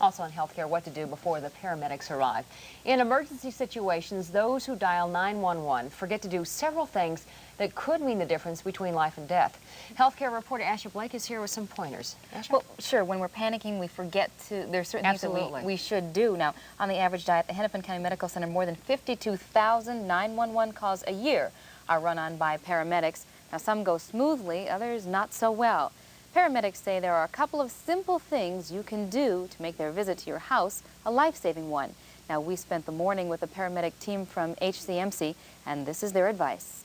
Also on healthcare, what to do before the paramedics arrive. In emergency situations, those who dial 911 forget to do several things that could mean the difference between life and death. Healthcare reporter Asha Blake is here with some pointers. Asha? Well, sure, when we're panicking, we forget to, there's certain things that we should do. Now, on the average day at the Hennepin County Medical Center, more than 52,000 911 calls a year are run on by paramedics. Now, some go smoothly, others not so well. Paramedics say there are a couple of simple things you can do to make their visit to your house a life-saving one. Now, we spent the morning with a paramedic team from HCMC, and this is their advice.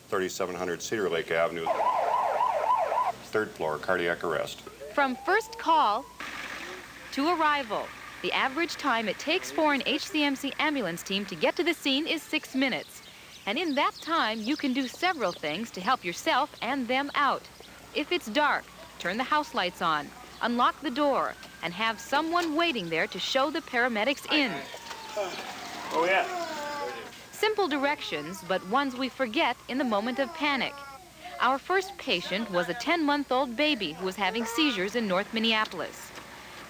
3700 Cedar Lake Avenue, 3rd floor, cardiac arrest. From first call to arrival, the average time it takes for an HCMC ambulance team to get to the scene is 6 minutes. And in that time, you can do several things to help yourself and them out. If it's dark, turn the house lights on, unlock the door, and have someone waiting there to show the paramedics in. Oh, yeah. Simple directions, but ones we forget in the moment of panic. Our first patient was a 10-month-old baby who was having seizures in North Minneapolis.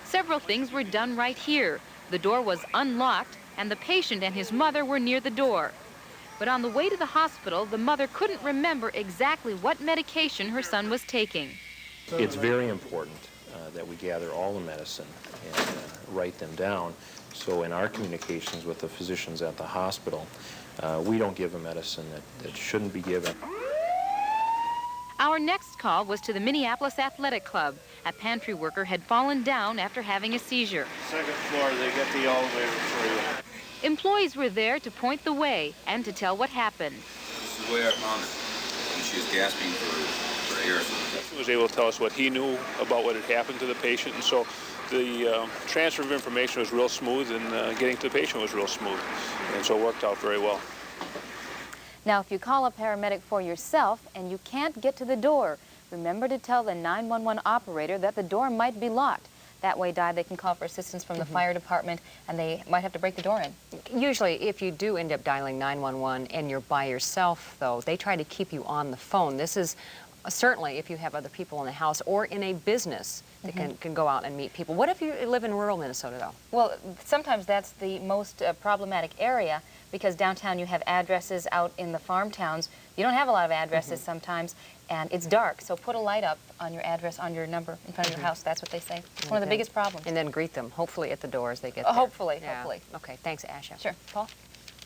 Several things were done right here. The door was unlocked, and the patient and his mother were near the door. But on the way to the hospital, the mother couldn't remember exactly what medication her son was taking. It's very important that we gather all the medicine and write them down. So in our communications with the physicians at the hospital, we don't give a medicine that shouldn't be given. Our next call was to the Minneapolis Athletic Club. A pantry worker had fallen down after having a seizure. 2nd floor, they get the elevator for you. Employees were there to point the way and to tell what happened. This is the way I found it. And she was gasping for air. He was able to tell us what he knew about what had happened to the patient, and so the transfer of information was real smooth, and getting to the patient was real smooth, and so it worked out very well. Now, if you call a paramedic for yourself and you can't get to the door, remember to tell the 911 operator that the door might be locked. That way, they can call for assistance from the fire department, and they might have to break the door in. Usually, if you do end up dialing 911 and you're by yourself, though, they try to keep you on the phone. This is certainly if you have other people in the house or in a business that can go out and meet people. What if you live in rural Minnesota, though? Well, sometimes that's the most problematic area, because downtown you have addresses. Out in the farm towns, you don't have a lot of addresses sometimes, and it's dark. So put a light up on your address, on your number in front of your house. That's what they say. It's one of the biggest problems. And then greet them, hopefully at the door as they get there. Hopefully, Yeah. hopefully. Okay, thanks, Asha. Sure. Paul?